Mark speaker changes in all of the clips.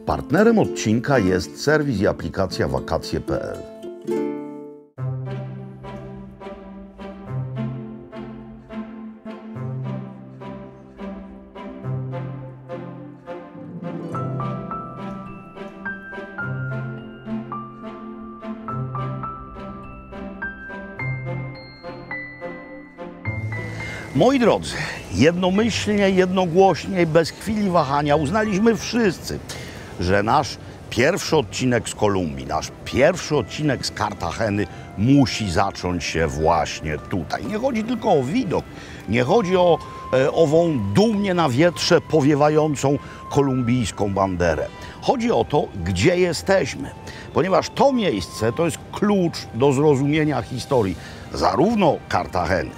Speaker 1: Partnerem odcinka jest serwis i aplikacja wakacje.pl. Moi drodzy, jednomyślnie, jednogłośnie, bez chwili wahania uznaliśmy wszyscy, że nasz pierwszy odcinek z Kolumbii, nasz pierwszy odcinek z Kartageny musi zacząć się właśnie tutaj. Nie chodzi tylko o widok, nie chodzi o ową dumnie na wietrze powiewającą kolumbijską banderę. Chodzi o to, gdzie jesteśmy, ponieważ to miejsce to jest klucz do zrozumienia historii zarówno Kartageny,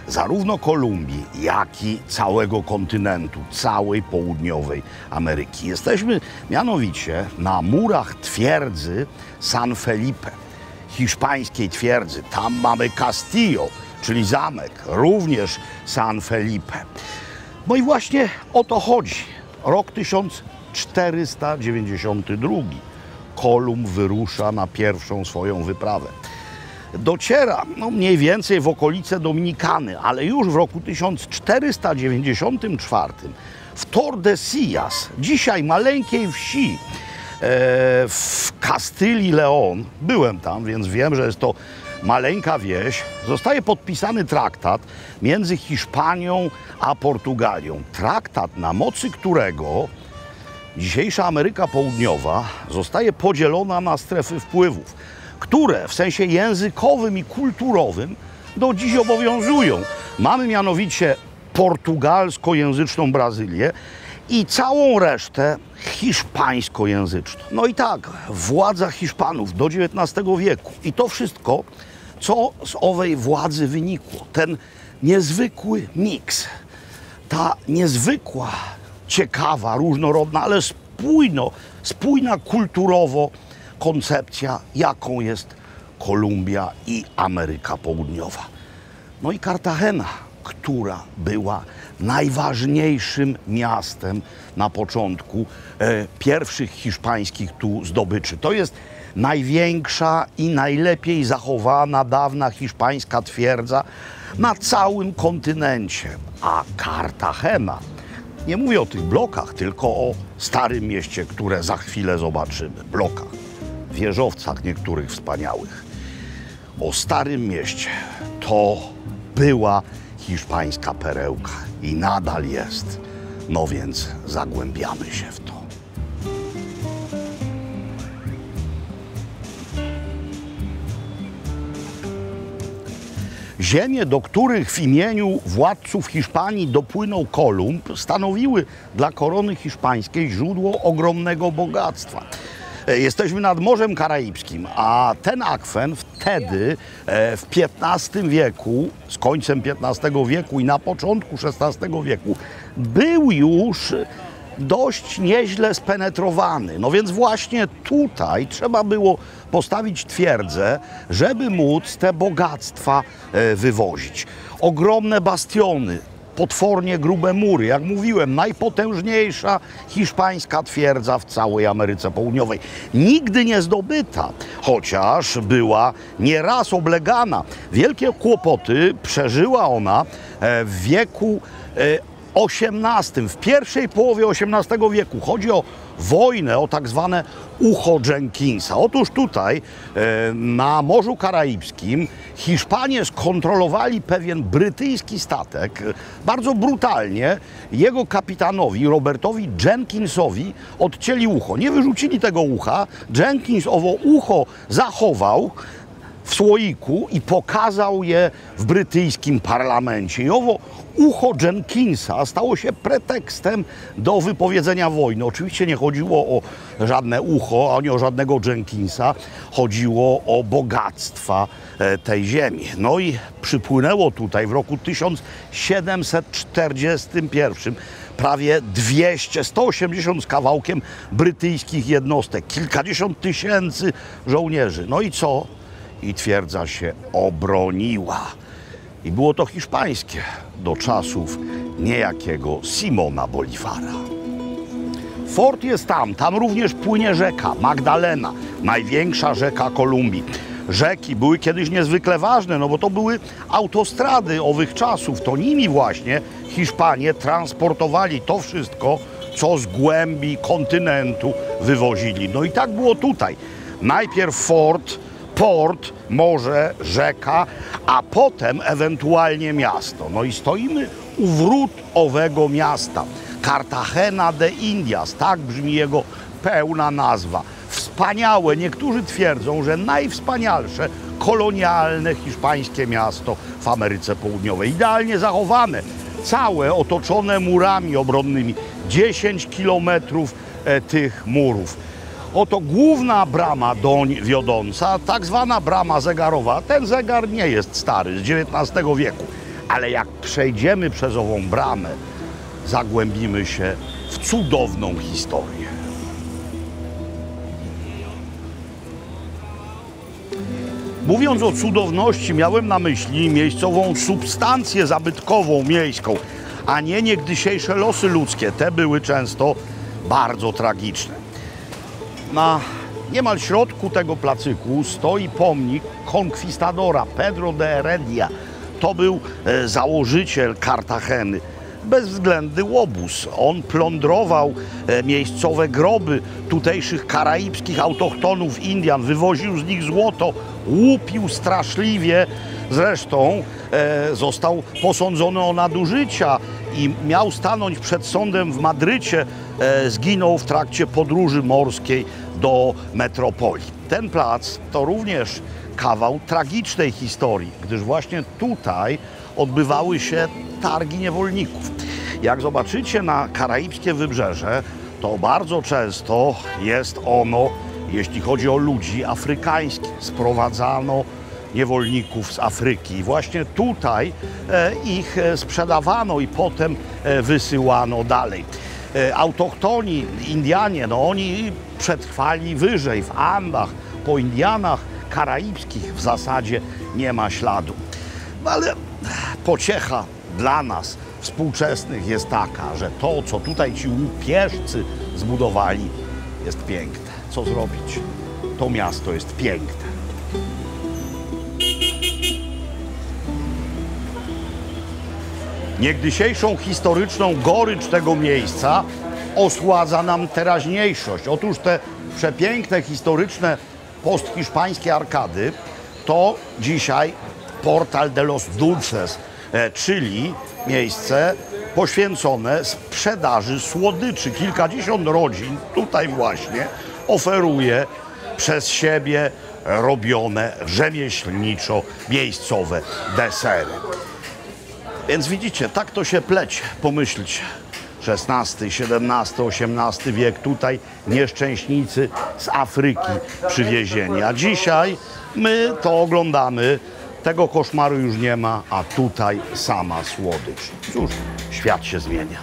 Speaker 1: zarówno Kolumbii, jak i całego kontynentu, całej południowej Ameryki. Jesteśmy mianowicie na murach twierdzy San Felipe, hiszpańskiej twierdzy. Tam mamy Castillo, czyli zamek, również San Felipe. No i właśnie o to chodzi. Rok 1492. Kolumb wyrusza na pierwszą swoją wyprawę. Dociera mniej więcej w okolice Dominikany, ale już w roku 1494 w Tordesillas, dzisiaj maleńkiej wsi w Kastylii León, byłem tam, więc wiem, że jest to maleńka wieś, zostaje podpisany traktat między Hiszpanią a Portugalią. Traktat, na mocy którego dzisiejsza Ameryka Południowa zostaje podzielona na strefy wpływów, które w sensie językowym i kulturowym do dziś obowiązują. Mamy mianowicie portugalskojęzyczną Brazylię i całą resztę hiszpańskojęzyczną. No i tak, władza Hiszpanów do XIX wieku i to wszystko, co z owej władzy wynikło. Ten niezwykły miks, ta niezwykła, ciekawa, różnorodna, ale spójna kulturowo koncepcja, jaką jest Kolumbia i Ameryka Południowa. No i Kartagena, która była najważniejszym miastem na początku pierwszych hiszpańskich tu zdobyczy. To jest największa i najlepiej zachowana dawna hiszpańska twierdza na całym kontynencie. A Kartagena, nie mówię o tych blokach, tylko o Starym Mieście, które za chwilę zobaczymy. Blokach, wieżowcach niektórych wspaniałych. O Starym Mieście. To była hiszpańska perełka i nadal jest. No więc zagłębiamy się w to. Ziemie, do których w imieniu władców Hiszpanii dopłynął Kolumb, stanowiły dla korony hiszpańskiej źródło ogromnego bogactwa. Jesteśmy nad Morzem Karaibskim, a ten akwen wtedy w XV wieku, z końcem XV wieku i na początku XVI wieku był już dość nieźle spenetrowany. No więc właśnie tutaj trzeba było postawić twierdzę, żeby móc te bogactwa wywozić. Ogromne bastiony, potwornie grube mury, jak mówiłem, najpotężniejsza hiszpańska twierdza w całej Ameryce Południowej. Nigdy nie zdobyta, chociaż była nieraz oblegana. Wielkie kłopoty przeżyła ona w wieku XVIII, w pierwszej połowie XVIII wieku. Chodzi o wojnę, o tak zwane ucho Jenkinsa. Otóż tutaj na Morzu Karaibskim Hiszpanie skontrolowali pewien brytyjski statek. Bardzo brutalnie jego kapitanowi, Robertowi Jenkinsowi, odcięli ucho. Nie wyrzucili tego ucha. Jenkins owo ucho zachował w słoiku i pokazał je w brytyjskim parlamencie. I owo ucho Jenkinsa stało się pretekstem do wypowiedzenia wojny. Oczywiście nie chodziło o żadne ucho, ani o żadnego Jenkinsa. Chodziło o bogactwa tej ziemi. No i przypłynęło tutaj w roku 1741 prawie 180 z kawałkiem brytyjskich jednostek, kilkadziesiąt tysięcy żołnierzy. No i co? I twierdza się obroniła. I było to hiszpańskie do czasów niejakiego Simona Bolívara. Fort jest tam również płynie rzeka Magdalena, największa rzeka Kolumbii. Rzeki były kiedyś niezwykle ważne, no bo to były autostrady owych czasów. To nimi właśnie Hiszpanie transportowali to wszystko, co z głębi kontynentu wywozili. No i tak było tutaj. Najpierw fort, port, morze, rzeka, a potem ewentualnie miasto. No i stoimy u wrót owego miasta. Cartagena de Indias, tak brzmi jego pełna nazwa. Wspaniałe, niektórzy twierdzą, że najwspanialsze kolonialne hiszpańskie miasto w Ameryce Południowej. Idealnie zachowane, całe otoczone murami obronnymi, 10 kilometrów tych murów. Oto główna brama doń wiodąca, tak zwana brama zegarowa. Ten zegar nie jest stary, z XIX wieku, ale jak przejdziemy przez ową bramę, zagłębimy się w cudowną historię. Mówiąc o cudowności, miałem na myśli miejscową substancję zabytkową miejską, a nie niegdysiejsze losy ludzkie. Te były często bardzo tragiczne. Na niemal środku tego placyku stoi pomnik konkwistadora Pedro de Heredia. To był założyciel Kartageny. Bezwzględny łobuz. On plądrował miejscowe groby tutejszych karaibskich autochtonów Indian, wywoził z nich złoto, łupił straszliwie. Zresztą został posądzony o nadużycia i miał stanąć przed sądem w Madrycie. Zginął w trakcie podróży morskiej do metropolii. Ten plac to również kawał tragicznej historii, gdyż właśnie tutaj odbywały się targi niewolników. Jak zobaczycie na karaibskie wybrzeże, to bardzo często jest ono, jeśli chodzi o ludzi, afrykańskie. Sprowadzano niewolników z Afryki i właśnie tutaj ich sprzedawano i potem wysyłano dalej. Autochtoni, Indianie, no oni przetrwali wyżej, w Andach, po Indianach karaibskich w zasadzie nie ma śladu. Ale pociecha dla nas współczesnych jest taka, że to, co tutaj ci łupieżcy zbudowali, jest piękne. Co zrobić? To miasto jest piękne. Niegdysiejszą historyczną gorycz tego miejsca osładza nam teraźniejszość. Otóż te przepiękne, historyczne, posthiszpańskie arkady to dzisiaj Portal de los Dulces, czyli miejsce poświęcone sprzedaży słodyczy. Kilkadziesiąt rodzin tutaj właśnie oferuje przez siebie robione rzemieślniczo miejscowe desery. Więc widzicie, tak to się plecie. Pomyślcie, XVI, XVII, XVIII wiek, tutaj nieszczęśnicy z Afryki przywiezieni. A dzisiaj my to oglądamy, tego koszmaru już nie ma, a tutaj sama słodycz. Cóż, świat się zmienia.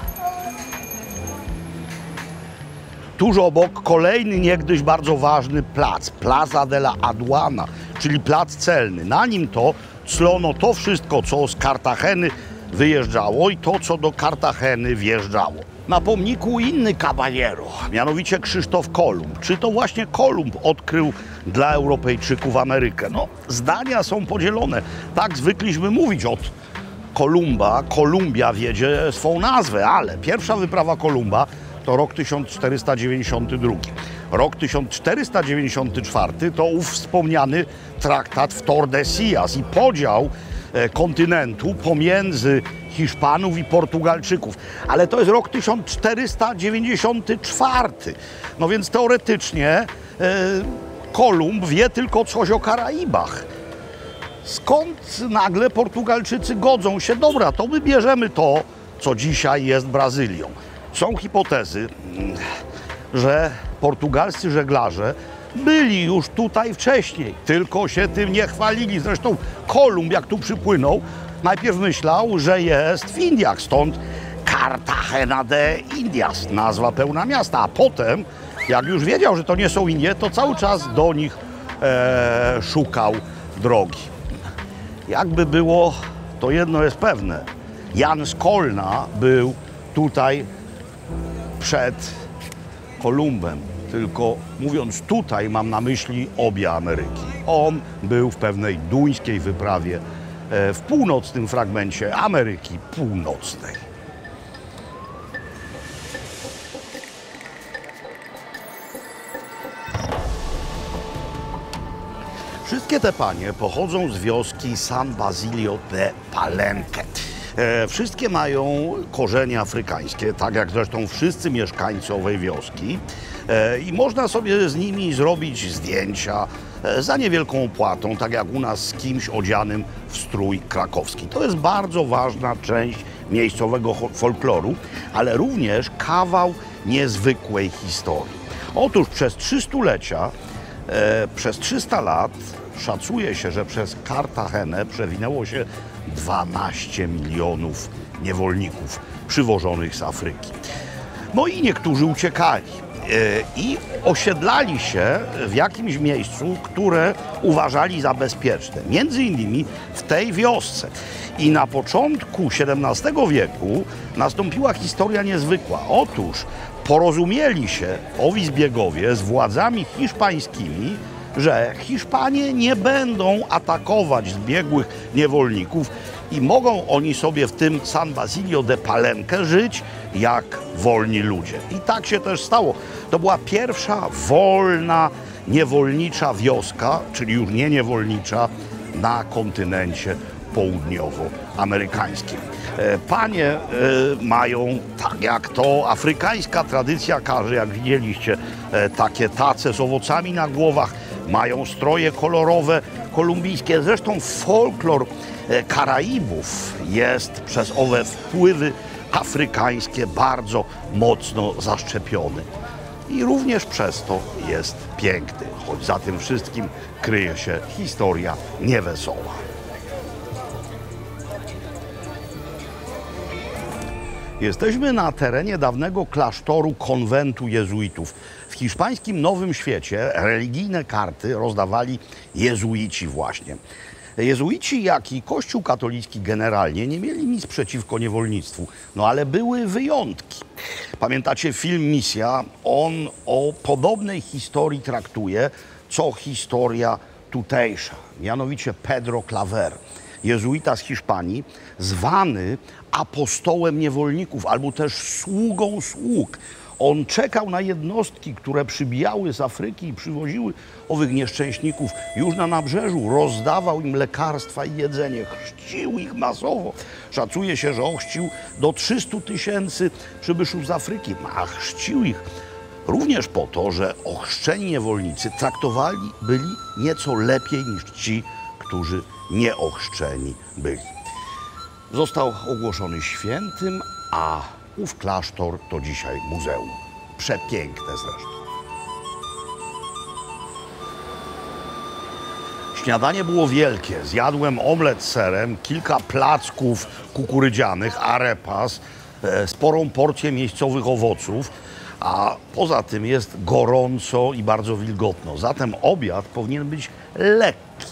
Speaker 1: Tuż obok kolejny niegdyś bardzo ważny plac, Plaza de la Aduana, czyli plac celny. Na nim to clono to wszystko, co z Kartageny wyjeżdżało i to, co do Kartageny wjeżdżało. Na pomniku inny caballero, mianowicie Krzysztof Kolumb. Czy to właśnie Kolumb odkrył dla Europejczyków Amerykę? No, zdania są podzielone. Tak zwykliśmy mówić od Kolumba. Kolumbia wiedzie swą nazwę, ale pierwsza wyprawa Kolumba to rok 1492. Rok 1494 to ów wspomniany traktat w Tordesillas i podział kontynentu pomiędzy Hiszpanów i Portugalczyków. Ale to jest rok 1494. No więc teoretycznie Kolumb wie tylko coś o Karaibach. Skąd nagle Portugalczycy godzą się? Dobra, to my bierzemy to, co dzisiaj jest Brazylią. Są hipotezy, że portugalscy żeglarze byli już tutaj wcześniej, tylko się tym nie chwalili. Zresztą Kolumb, jak tu przypłynął, najpierw myślał, że jest w Indiach, stąd Cartagena de Indias, nazwa pełna miasta. A potem, jak już wiedział, że to nie są Indie, to cały czas do nich szukał drogi. Jakby było, to jedno jest pewne. Jan z Kolna był tutaj przed Kolumbem, tylko mówiąc tutaj mam na myśli obie Ameryki. On był w pewnej duńskiej wyprawie w północnym fragmencie Ameryki Północnej. Wszystkie te panie pochodzą z wioski San Basilio de Palenque. Wszystkie mają korzenie afrykańskie, tak jak zresztą wszyscy mieszkańcy owej wioski. I można sobie z nimi zrobić zdjęcia za niewielką opłatą, tak jak u nas z kimś odzianym w strój krakowski. To jest bardzo ważna część miejscowego folkloru, ale również kawał niezwykłej historii. Otóż przez 300-lecia, przez 300 lat szacuje się, że przez Kartagenę przewinęło się 12 milionów niewolników przywożonych z Afryki. No i niektórzy uciekali i osiedlali się w jakimś miejscu, które uważali za bezpieczne. Między innymi w tej wiosce. I na początku XVII wieku nastąpiła historia niezwykła. Otóż porozumieli się owi zbiegowie z władzami hiszpańskimi, że Hiszpanie nie będą atakować zbiegłych niewolników i mogą oni sobie w tym San Basilio de Palenque żyć jak wolni ludzie. I tak się też stało. To była pierwsza wolna, niewolnicza wioska, czyli już nie niewolnicza, na kontynencie południowoamerykańskim. Panie mają, tak jak to afrykańska tradycja każe, jak widzieliście, takie tace z owocami na głowach, mają stroje kolorowe, kolumbijskie. Zresztą folklor Karaibów jest przez owe wpływy afrykańskie bardzo mocno zaszczepiony. I również przez to jest piękny, choć za tym wszystkim kryje się historia niewesoła. Jesteśmy na terenie dawnego klasztoru konwentu jezuitów. W hiszpańskim Nowym Świecie religijne karty rozdawali jezuici właśnie. Jezuici, jak i Kościół katolicki generalnie nie mieli nic przeciwko niewolnictwu, no ale były wyjątki. Pamiętacie film Misja? On o podobnej historii traktuje, co historia tutejsza, mianowicie Pedro Claver, jezuita z Hiszpanii, zwany apostołem niewolników albo też sługą sług. On czekał na jednostki, które przybijały z Afryki i przywoziły owych nieszczęśników już na nabrzeżu. Rozdawał im lekarstwa i jedzenie, chrzcił ich masowo. Szacuje się, że ochrzcił do 300 000 przybyszów z Afryki, a chrzcił ich również po to, że ochrzczeni niewolnicy traktowali byli nieco lepiej niż ci, którzy nieochrzczeni byli. Został ogłoszony świętym, a ów klasztor to dzisiaj muzeum. Przepiękne zresztą. Śniadanie było wielkie. Zjadłem omlet z serem, kilka placków kukurydzianych, arepas, sporą porcję miejscowych owoców, a poza tym jest gorąco i bardzo wilgotno. Zatem obiad powinien być lekki.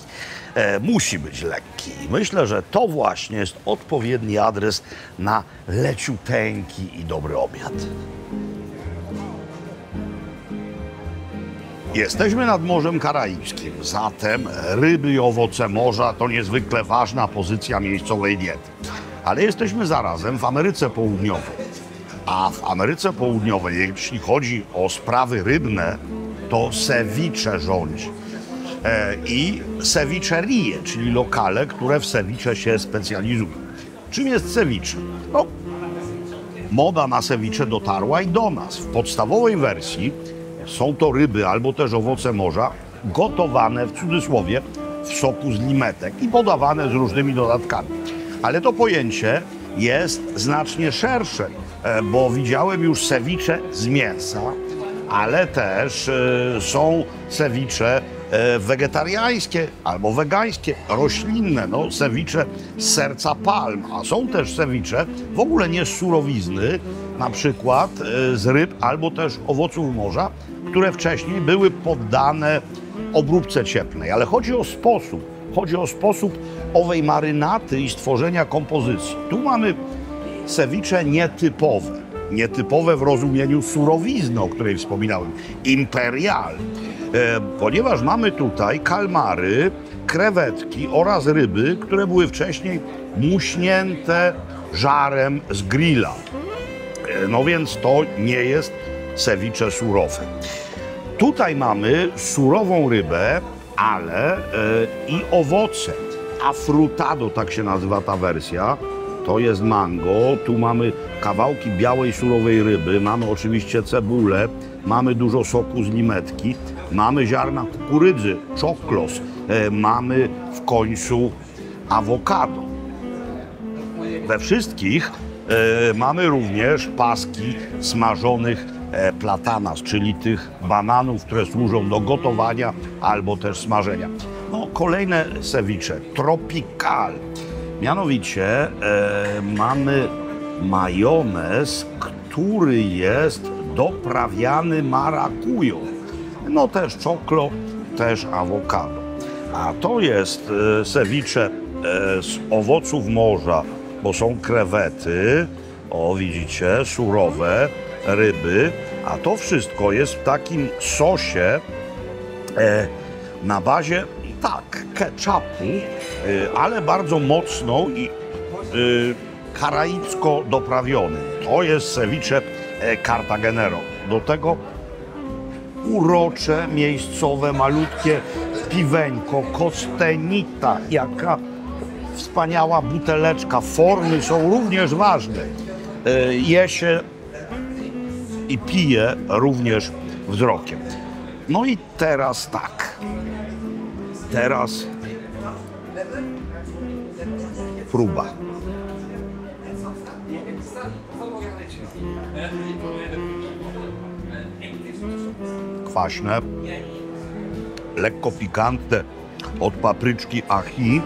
Speaker 1: Musi być lekki. Myślę, że to właśnie jest odpowiedni adres na leciuteńki i dobry obiad. Jesteśmy nad Morzem Karaibskim, zatem ryby i owoce morza to niezwykle ważna pozycja miejscowej diety. Ale jesteśmy zarazem w Ameryce Południowej. A w Ameryce Południowej, jeśli chodzi o sprawy rybne, to ceviche rządzi. I cevicherie, czyli lokale, które w ceviche się specjalizują. Czym jest ceviche? No, moda na ceviche dotarła i do nas. W podstawowej wersji są to ryby albo też owoce morza gotowane, w cudzysłowie, w soku z limetek i podawane z różnymi dodatkami. Ale to pojęcie jest znacznie szersze, bo widziałem już ceviche z mięsa, ale też są ceviche wegetariańskie albo wegańskie, roślinne, no ceviche z serca palm, a są też ceviche w ogóle nie z surowizny, na przykład z ryb albo też owoców morza, które wcześniej były poddane obróbce cieplnej. Ale chodzi o sposób owej marynaty i stworzenia kompozycji. Tu mamy ceviche nietypowe. nietypowe w rozumieniu surowizny, o której wspominałem, imperial, ponieważ mamy tutaj kalmary, krewetki oraz ryby, które były wcześniej muśnięte żarem z grilla. No więc to nie jest ceviche surowe. Tutaj mamy surową rybę, ale i owoce. Afrutado, tak się nazywa ta wersja. To jest mango. Tu mamy kawałki białej, surowej ryby. Mamy oczywiście cebulę. Mamy dużo soku z limetki. Mamy ziarna kukurydzy, czoklos. Mamy w końcu awokado. We wszystkich mamy również paski smażonych platanas, czyli tych bananów, które służą do gotowania albo też smażenia. No, kolejne ceviche, tropical. Mianowicie mamy majonez, który jest doprawiany marakują. No też czoklo, też awokado. A to jest ceviche z owoców morza, bo są krewety, o widzicie, surowe ryby, a to wszystko jest w takim sosie na bazie, tak, ketchupu, ale bardzo mocno i karaibsko doprawiony. To jest ceviche Cartagenero. Do tego urocze, miejscowe, malutkie piweńko, Costenita, jaka wspaniała buteleczka. Formy są również ważne. Je się i pije również wzrokiem. No i teraz tak. Teraz próba. Kwaśne, lekko pikantne od papryczki ahi.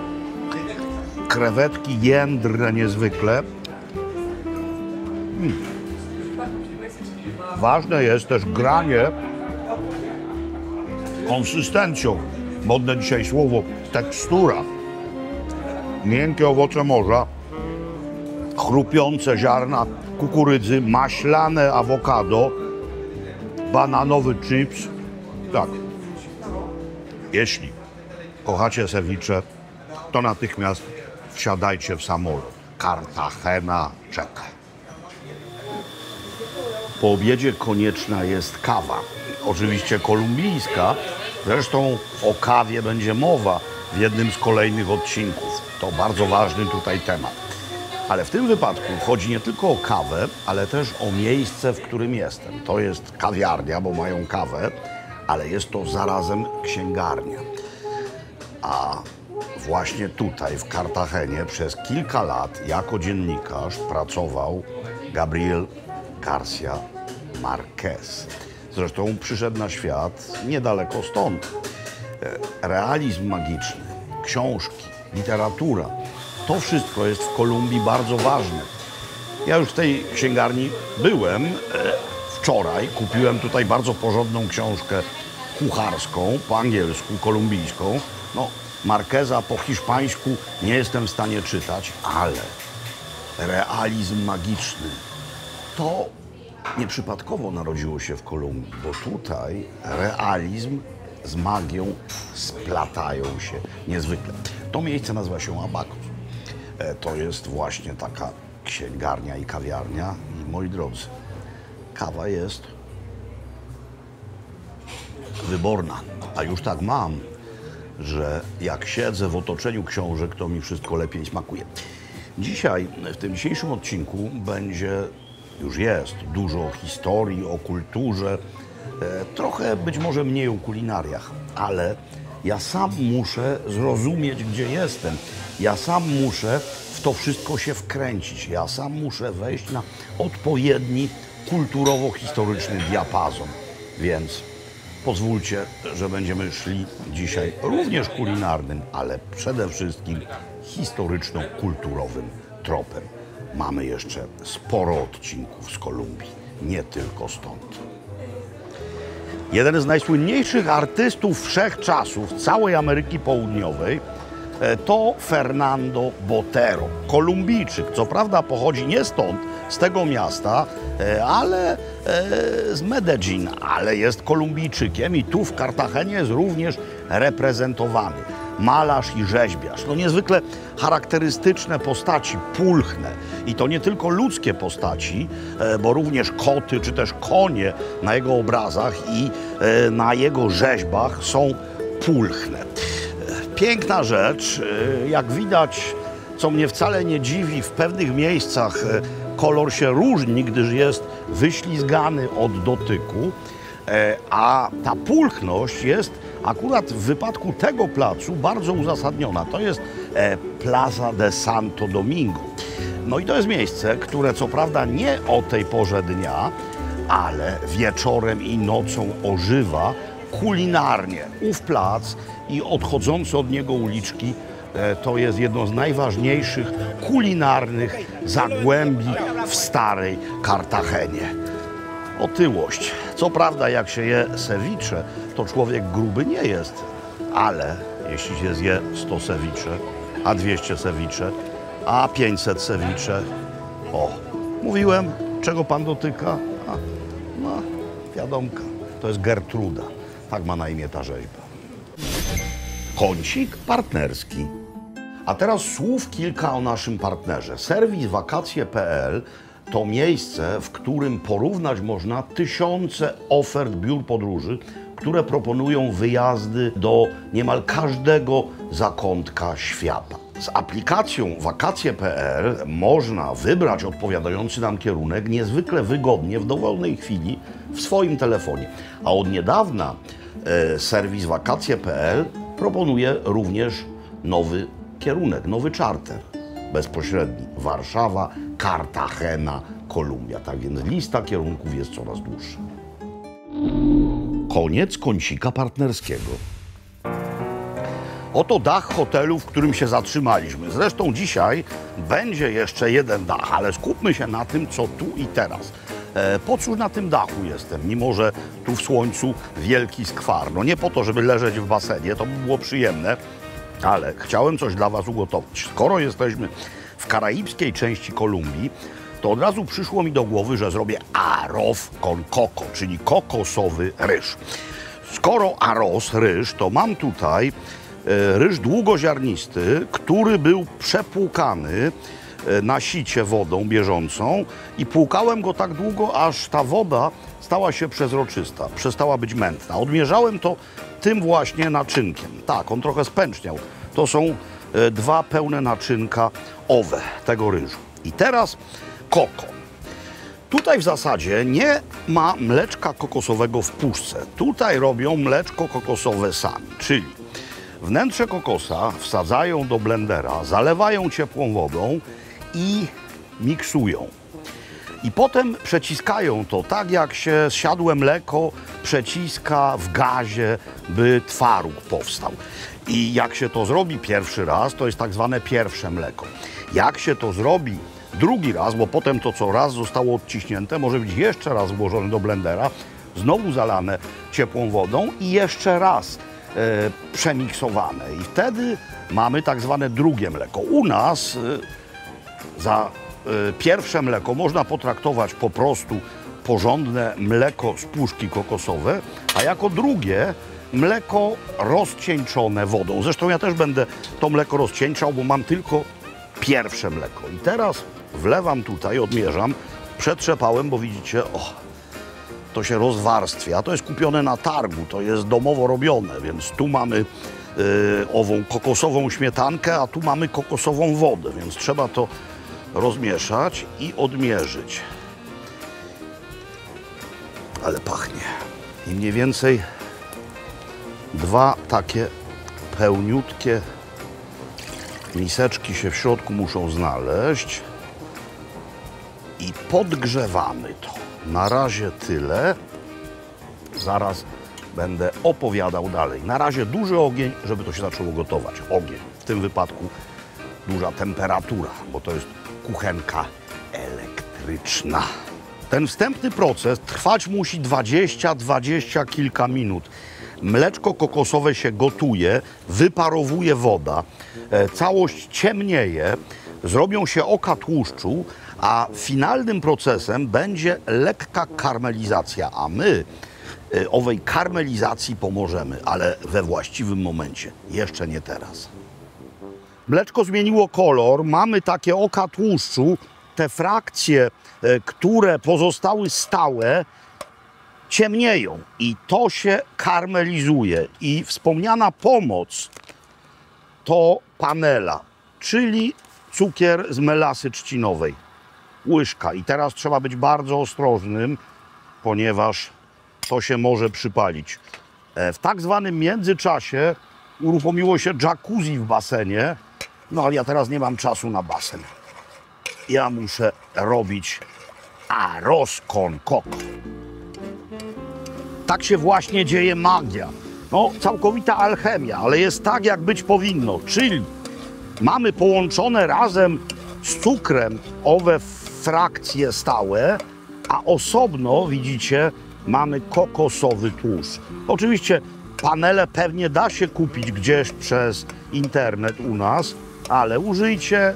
Speaker 1: Krewetki jędrne niezwykle. Ważne jest też granie konsystencją. Modne dzisiaj słowo tekstura. Miękkie owoce morza, chrupiące ziarna kukurydzy, maślane awokado, bananowy chips. Tak. Jeśli kochacie ceviche, to natychmiast wsiadajcie w samolot. Cartagena czeka. Po obiedzie konieczna jest kawa. Oczywiście kolumbijska. Zresztą o kawie będzie mowa w jednym z kolejnych odcinków. To bardzo ważny tutaj temat. Ale w tym wypadku chodzi nie tylko o kawę, ale też o miejsce, w którym jestem. To jest kawiarnia, bo mają kawę, ale jest to zarazem księgarnia. A właśnie tutaj, w Cartagenie, przez kilka lat jako dziennikarz pracował Gabriel García Márquez. Zresztą przyszedł na świat niedaleko stąd. Realizm magiczny, książki, literatura, to wszystko jest w Kolumbii bardzo ważne. Ja już w tej księgarni byłem wczoraj, kupiłem tutaj bardzo porządną książkę kucharską, po angielsku, kolumbijską. No, Marqueza po hiszpańsku nie jestem w stanie czytać, ale realizm magiczny to nieprzypadkowo narodziło się w Kolumbii, bo tutaj realizm z magią splatają się niezwykle. To miejsce nazywa się Abacus. To jest właśnie taka księgarnia i kawiarnia. I moi drodzy, kawa jest wyborna. A już tak mam, że jak siedzę w otoczeniu książek, to mi wszystko lepiej smakuje. Dzisiaj, w tym dzisiejszym odcinku będzie, już jest, dużo o historii, o kulturze, trochę być może mniej o kulinariach, ale ja sam muszę zrozumieć, gdzie jestem. Ja sam muszę w to wszystko się wkręcić. Ja sam muszę wejść na odpowiedni kulturowo-historyczny diapazon. Więc pozwólcie, że będziemy szli dzisiaj również kulinarnym, ale przede wszystkim historyczno-kulturowym tropem. Mamy jeszcze sporo odcinków z Kolumbii, nie tylko stąd. Jeden z najsłynniejszych artystów wszechczasów całej Ameryki Południowej to Fernando Botero, Kolumbijczyk. Co prawda pochodzi nie stąd, z tego miasta, ale z Medellin, ale jest Kolumbijczykiem i tu w Kartagenie jest również reprezentowany. Malarz i rzeźbiarz. No niezwykle charakterystyczne postaci, pulchne. I to nie tylko ludzkie postaci, bo również koty czy też konie na jego obrazach i na jego rzeźbach są pulchne. Piękna rzecz, jak widać, co mnie wcale nie dziwi, w pewnych miejscach kolor się różni, gdyż jest wyślizgany od dotyku, a ta pulchność jest akurat w wypadku tego placu bardzo uzasadniona. To jest Plaza de Santo Domingo. No i to jest miejsce, które co prawda nie o tej porze dnia, ale wieczorem i nocą ożywa kulinarnie. Ów plac i odchodzące od niego uliczki to jest jedno z najważniejszych kulinarnych zagłębi w starej Kartagenie. Otyłość. Co prawda, jak się je ceviche, to człowiek gruby nie jest, ale jeśli się zje 100 ceviche, a 200 ceviche, a 500 ceviche, o, mówiłem, czego pan dotyka? No, wiadomka, to jest Gertruda, tak ma na imię ta rzeźba. Kącik partnerski. A teraz słów kilka o naszym partnerze. Serwis wakacje.pl to miejsce, w którym porównać można tysiące ofert biur podróży, które proponują wyjazdy do niemal każdego zakątka świata. Z aplikacją wakacje.pl można wybrać odpowiadający nam kierunek niezwykle wygodnie, w dowolnej chwili w swoim telefonie. A od niedawna serwis wakacje.pl proponuje również nowy kierunek, nowy czarter bezpośredni. Warszawa, Kartagena, Kolumbia. Tak więc lista kierunków jest coraz dłuższa. Koniec kącika partnerskiego. Oto dach hotelu, w którym się zatrzymaliśmy. Zresztą dzisiaj będzie jeszcze jeden dach, ale skupmy się na tym, co tu i teraz. Po cóż na tym dachu jestem, mimo że tu w słońcu wielki skwar. No nie po to, żeby leżeć w basenie, to by było przyjemne, ale chciałem coś dla was ugotować. Skoro jesteśmy w karaibskiej części Kolumbii, to od razu przyszło mi do głowy, że zrobię arroz con coco, czyli kokosowy ryż. Skoro arroz, ryż, to mam tutaj ryż długoziarnisty, który był przepłukany na sicie wodą bieżącą i płukałem go tak długo, aż ta woda stała się przezroczysta, przestała być mętna. Odmierzałem to tym właśnie naczynkiem. Tak, on trochę spęczniał. To są 2 pełne naczynka owe tego ryżu. I teraz koko. Tutaj w zasadzie nie ma mleczka kokosowego w puszce. Tutaj robią mleczko kokosowe sami, czyli wnętrze kokosa wsadzają do blendera, zalewają ciepłą wodą i miksują. I potem przeciskają to tak, jak się zsiadłe mleko przeciska w gazie, by twaróg powstał. I jak się to zrobi pierwszy raz, to jest tak zwane pierwsze mleko. Jak się to zrobi drugi raz, bo potem to, co raz zostało odciśnięte, może być jeszcze raz włożone do blendera, znowu zalane ciepłą wodą i jeszcze raz przemiksowane. I wtedy mamy tak zwane drugie mleko. U nas za pierwsze mleko można potraktować po prostu porządne mleko z puszki kokosowe, a jako drugie mleko rozcieńczone wodą. Zresztą ja też będę to mleko rozcieńczał, bo mam tylko pierwsze mleko. I teraz wlewam tutaj, odmierzam, przetrzepałem, bo widzicie, to się rozwarstwia. To jest kupione na targu, to jest domowo robione, więc tu mamy ową kokosową śmietankę, a tu mamy kokosową wodę, więc trzeba to rozmieszać i odmierzyć. Ale pachnie. I mniej więcej 2 takie pełniutkie miseczki się w środku muszą znaleźć i podgrzewamy to. Na razie tyle. Zaraz będę opowiadał dalej. Na razie duży ogień, żeby to się zaczęło gotować. Ogień. W tym wypadku duża temperatura, bo to jest kuchenka elektryczna. Ten wstępny proces trwać musi 20 kilka minut. Mleczko kokosowe się gotuje, wyparowuje woda, całość ciemnieje, zrobią się oka tłuszczu, a finalnym procesem będzie lekka karmelizacja, a my owej karmelizacji pomożemy, ale we właściwym momencie, jeszcze nie teraz. Mleczko zmieniło kolor, mamy takie oka tłuszczu, te frakcje, które pozostały stałe, ciemnieją i to się karmelizuje. I wspomniana pomoc to panela, czyli cukier z melasy trzcinowej. Łyżka. I teraz trzeba być bardzo ostrożnym, ponieważ to się może przypalić. W tak zwanym międzyczasie uruchomiło się jacuzzi w basenie, no ale ja teraz nie mam czasu na basen. Ja muszę robić arroz con coco. Tak się właśnie dzieje magia. No, całkowita alchemia, ale jest tak, jak być powinno. Czyli mamy połączone razem z cukrem owe frakcje stałe, a osobno, widzicie, mamy kokosowy tłuszcz. Oczywiście panele pewnie da się kupić gdzieś przez internet u nas, ale użyjcie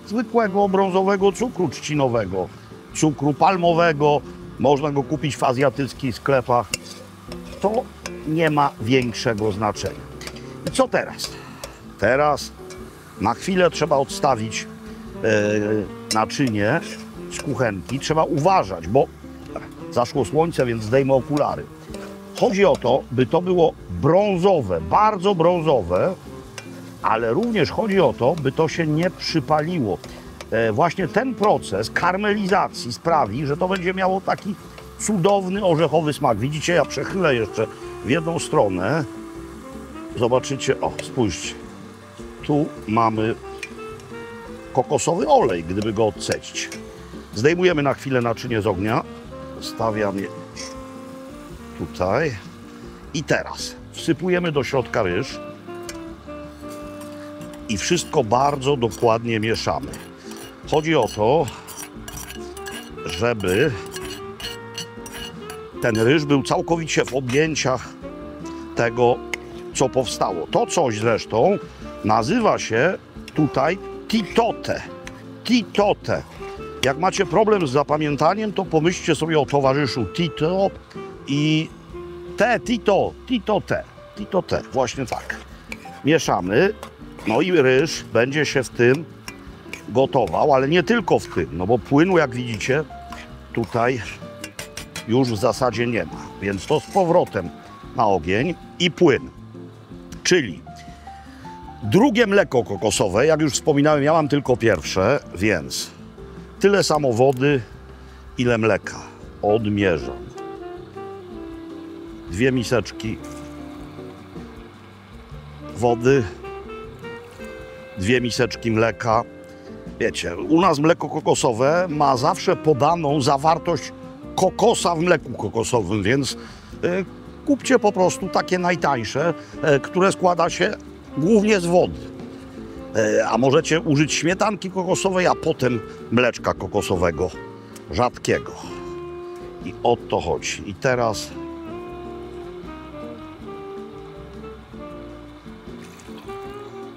Speaker 1: zwykłego brązowego cukru trzcinowego, cukru palmowego, można go kupić w azjatyckich sklepach. To nie ma większego znaczenia. I co teraz? Teraz na chwilę trzeba odstawić naczynie z kuchenki. Trzeba uważać, bo zaszło słońce, więc zdejmę okulary. Chodzi o to, by to było brązowe, bardzo brązowe, ale również chodzi o to, by to się nie przypaliło. Właśnie ten proces karmelizacji sprawi, że to będzie miało taki cudowny, orzechowy smak. Widzicie, ja przechylę jeszcze w jedną stronę. Zobaczycie, o, spójrzcie. Tu mamy kokosowy olej, gdyby go odcedzić. Zdejmujemy na chwilę naczynie z ognia. Stawiam je tutaj. I teraz wsypujemy do środka ryż. I wszystko bardzo dokładnie mieszamy. Chodzi o to, żeby ten ryż był całkowicie w objęciach tego, co powstało. To coś zresztą nazywa się tutaj titote. Titote. Jak macie problem z zapamiętaniem, to pomyślcie sobie o towarzyszu Tito i Titote. Właśnie tak. Mieszamy. No i ryż będzie się w tym gotował, ale nie tylko w tym, no bo płynu, jak widzicie, tutaj już w zasadzie nie ma. Więc to z powrotem na ogień i płyn. Czyli drugie mleko kokosowe, jak już wspominałem, ja mam tylko pierwsze, więc tyle samo wody, ile mleka. Odmierzam. 2 miseczki wody, 2 miseczki mleka. Wiecie, u nas mleko kokosowe ma zawsze podaną zawartość kokosa w mleku kokosowym, więc kupcie po prostu takie najtańsze, które składa się głównie z wody. A możecie użyć śmietanki kokosowej, a potem mleczka kokosowego, rzadkiego. I o to chodzi. I teraz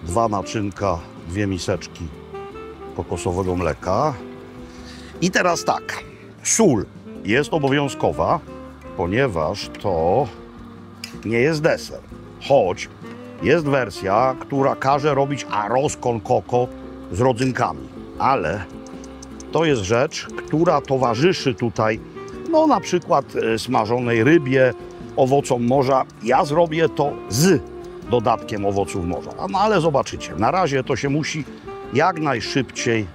Speaker 1: dwa naczynka, 2 miseczki kokosowego mleka. I teraz tak, sól jest obowiązkowa, ponieważ to nie jest deser. Choć jest wersja, która każe robić arroz con coco z rodzynkami. Ale to jest rzecz, która towarzyszy tutaj, no na przykład smażonej rybie, owocom morza. Ja zrobię to z dodatkiem owoców morza. No ale zobaczycie, na razie to się musi jak najszybciej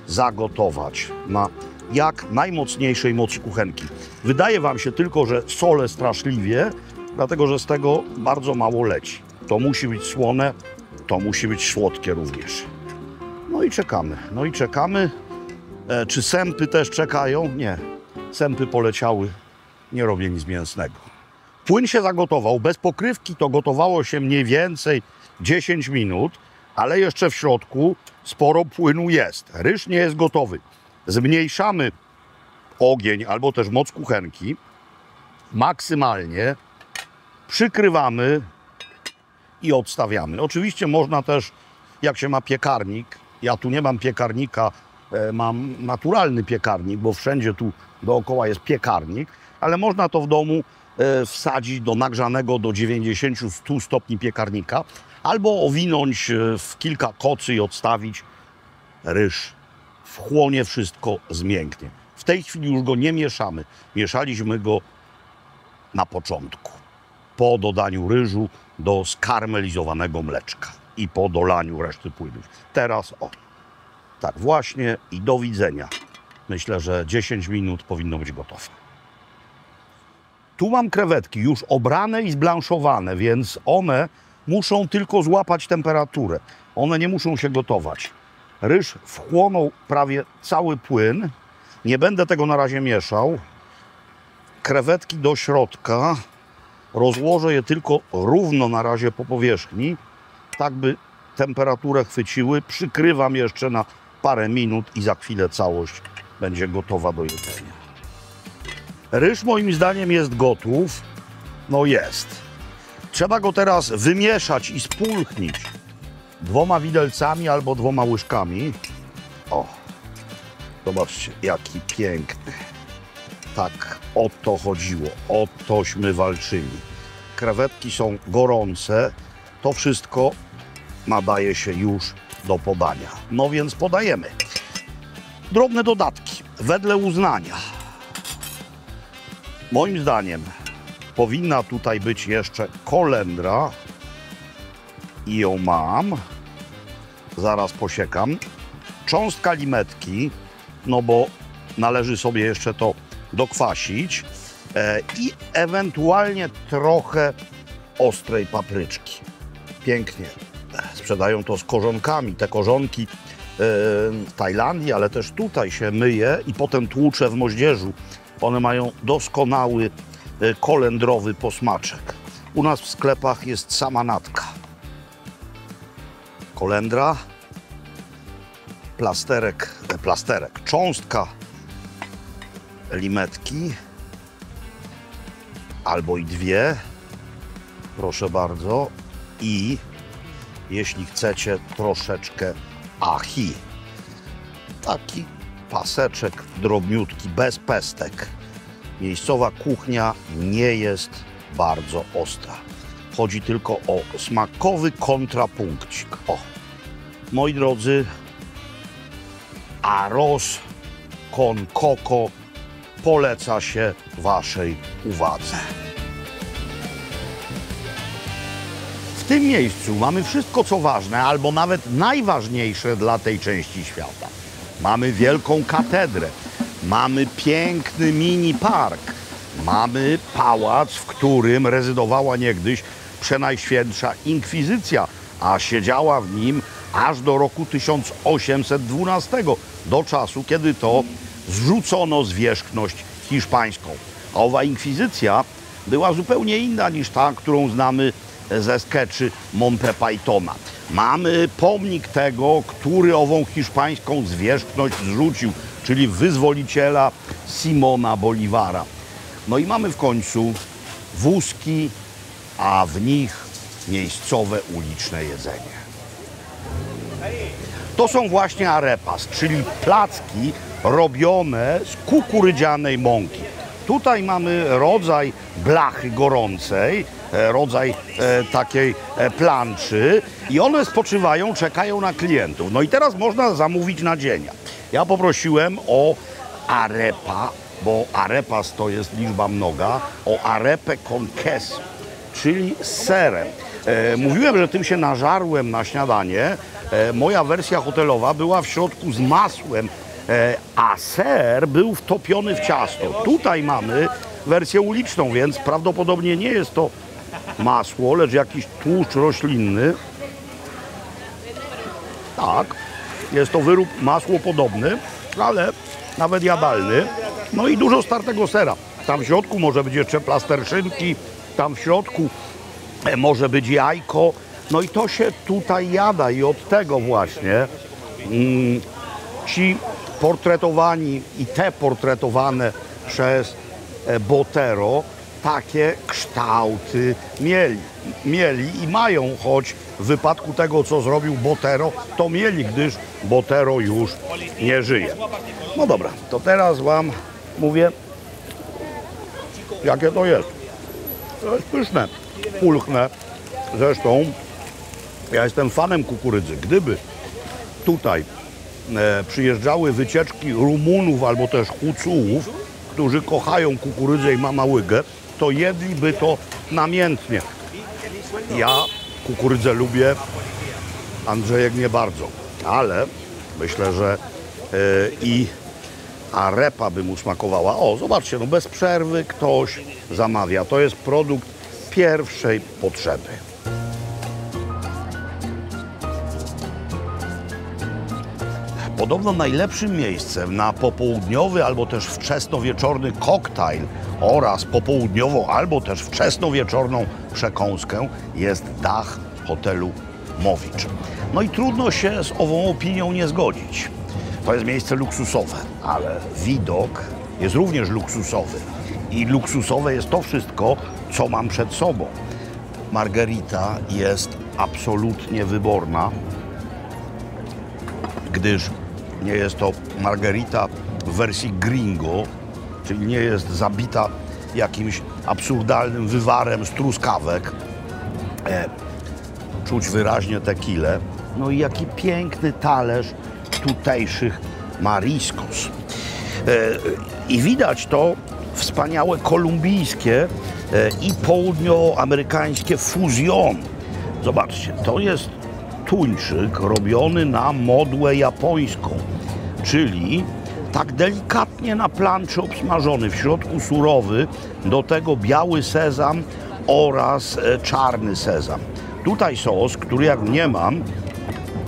Speaker 1: zagotować na jak najmocniejszej mocy kuchenki. Wydaje wam się tylko, że solę straszliwie, dlatego że z tego bardzo mało leci. To musi być słone, to musi być słodkie również. No i czekamy, no i czekamy. Czy sępy też czekają? Nie, sępy poleciały, nie robię nic mięsnego. Płyn się zagotował, bez pokrywki to gotowało się mniej więcej 10 minut, ale jeszcze w środku sporo płynu jest. Ryż nie jest gotowy. Zmniejszamy ogień albo też moc kuchenki maksymalnie, przykrywamy i odstawiamy. Oczywiście można też, jak się ma piekarnik, Ja tu nie mam piekarnika, mam naturalny piekarnik, bo wszędzie tu dookoła jest piekarnik, ale można to w domu wsadzić do nagrzanego do 90-100 stopni piekarnika albo owinąć w kilka kocy i odstawić. Ryż wchłonie wszystko, zmięknie. W tej chwili już go nie mieszamy. Mieszaliśmy go na początku, po dodaniu ryżu do skarmelizowanego mleczka i po dolaniu reszty płynów. Teraz o, tak właśnie i do widzenia. Myślę, że 10 minut powinno być gotowe. Tu mam krewetki już obrane i zblanszowane, więc one muszą tylko złapać temperaturę. One nie muszą się gotować. Ryż wchłonął prawie cały płyn. Nie będę tego na razie mieszał. Krewetki do środka. Rozłożę je tylko równo na razie po powierzchni, tak by temperaturę chwyciły. Przykrywam jeszcze na parę minut i za chwilę całość będzie gotowa do jedzenia. Ryż moim zdaniem jest gotów. No jest. Trzeba go teraz wymieszać i spulchnić 2 widelcami albo 2 łyżkami. O, zobaczcie, jaki piękny. Tak, o to chodziło, o tośmy walczyli. Krewetki są gorące, to wszystko nadaje się już do podania. No więc podajemy. Drobne dodatki, wedle uznania. Moim zdaniem powinna tutaj być jeszcze kolendra i ją mam. Zaraz posiekam. Cząstka limetki, no bo należy sobie jeszcze to dokwasić i ewentualnie trochę ostrej papryczki. Pięknie. Sprzedają to z korzonkami. Te korzonki w Tajlandii, ale też tutaj się myje i potem tłucze w moździerzu. One mają doskonały kolendrowy posmaczek. U nas w sklepach jest sama natka. Kolendra, plasterek, cząstka limetki, albo i 2, proszę bardzo, i jeśli chcecie troszeczkę ahi, taki paseczek drobniutki, bez pestek. Miejscowa kuchnia nie jest bardzo ostra. Chodzi tylko o smakowy kontrapunkcik. O, moi drodzy, arroz con coco poleca się waszej uwadze. W tym miejscu mamy wszystko, co ważne, albo nawet najważniejsze dla tej części świata. Mamy wielką katedrę, mamy piękny mini park, mamy pałac, w którym rezydowała niegdyś Przenajświętsza Inkwizycja, a siedziała w nim aż do roku 1812, do czasu, kiedy to zrzucono zwierzchność hiszpańską. A owa inkwizycja była zupełnie inna niż ta, którą znamy ze skeczy Monty Pythona. Mamy pomnik tego, który ową hiszpańską zwierzchność zrzucił, czyli wyzwoliciela Simona Bolívara. No i mamy w końcu wózki, a w nich miejscowe uliczne jedzenie. To są właśnie arepas, czyli placki robione z kukurydzianej mąki. Tutaj mamy rodzaj blachy gorącej, rodzaj takiej planczy i one spoczywają, czekają na klientów. No i teraz można zamówić nadzienia. Ja poprosiłem o arepa, bo arepas to jest liczba mnoga, o arepę con queso, czyli z serem. Mówiłem, że tym się nażarłem na śniadanie. Moja wersja hotelowa była w środku z masłem, a ser był wtopiony w ciasto. Tutaj mamy wersję uliczną, więc prawdopodobnie nie jest to masło, lecz jakiś tłuszcz roślinny. Tak, jest to wyrób masłopodobny, ale nawet jadalny. No i dużo startego sera. Tam w środku może być jeszcze plaster szynki, tam w środku może być jajko. No i to się tutaj jada i od tego właśnie ci portretowani i te portretowane przez Botero takie kształty mieli i mają, choć w wypadku tego, co zrobił Botero, to mieli, gdyż Botero już nie żyje. No dobra, to teraz wam mówię, jakie to jest. To jest pyszne, pulchne. Zresztą ja jestem fanem kukurydzy. Gdyby tutaj przyjeżdżały wycieczki Rumunów albo też Hucułów, którzy kochają kukurydzę i mama łygę, to jedliby to namiętnie. Ja kukurydzę lubię, Andrzejek nie bardzo, ale myślę, że i arepa by mu smakowała. O, zobaczcie, no bez przerwy ktoś zamawia. To jest produkt pierwszej potrzeby. Podobno najlepszym miejscem na popołudniowy albo też wczesnowieczorny koktajl oraz popołudniową albo też wczesnowieczorną przekąskę jest dach hotelu Mowicz. No i trudno się z ową opinią nie zgodzić. To jest miejsce luksusowe, ale widok jest również luksusowy. I luksusowe jest to wszystko, co mam przed sobą. Margarita jest absolutnie wyborna, gdyż nie jest to margarita w wersji gringo, czyli nie jest zabita jakimś absurdalnym wywarem z truskawek. Czuć wyraźnie tequilę. No i jaki piękny talerz tutejszych mariscos. I widać to wspaniałe kolumbijskie i południoamerykańskie fusion. Zobaczcie, to jest tuńczyk robiony na modłę japońską, czyli tak delikatnie na planczy obsmażony, w środku surowy, do tego biały sezam oraz czarny sezam. Tutaj sos, który jak nie mam,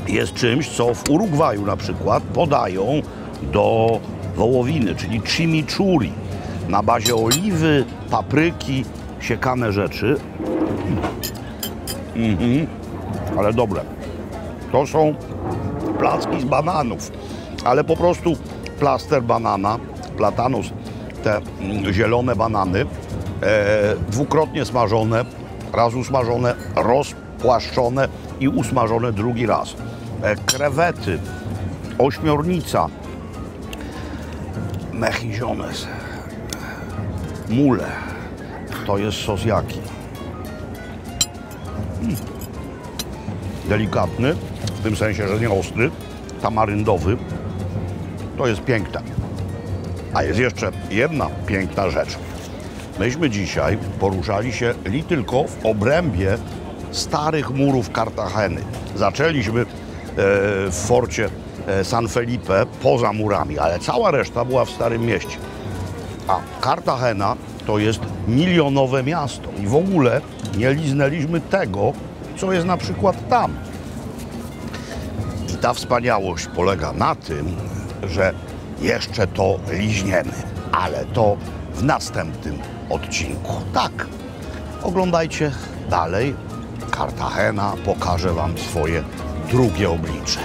Speaker 1: jest czymś, co w Urugwaju na przykład podają do wołowiny, czyli chimichurri. Na bazie oliwy, papryki, siekane rzeczy. Ale dobre. To są placki z bananów, ale po prostu plaster banana, platanus, te zielone banany, dwukrotnie smażone, raz usmażone, rozpłaszczone i usmażone drugi raz. Krewety, ośmiornica, mejillones, mule, to jest sos jaki? Delikatny, w tym sensie, że nie ostry, tamaryndowy. To jest piękne. A jest jeszcze jedna piękna rzecz. Myśmy dzisiaj poruszali się li tylko w obrębie starych murów Kartageny. Zaczęliśmy w forcie San Felipe poza murami, ale cała reszta była w Starym Mieście. A Kartagena to jest milionowe miasto i w ogóle nie liznęliśmy tego, co jest na przykład tam. I ta wspaniałość polega na tym, że jeszcze to liźniemy, ale to w następnym odcinku. Tak, oglądajcie dalej. Kartagena pokaże wam swoje drugie oblicze.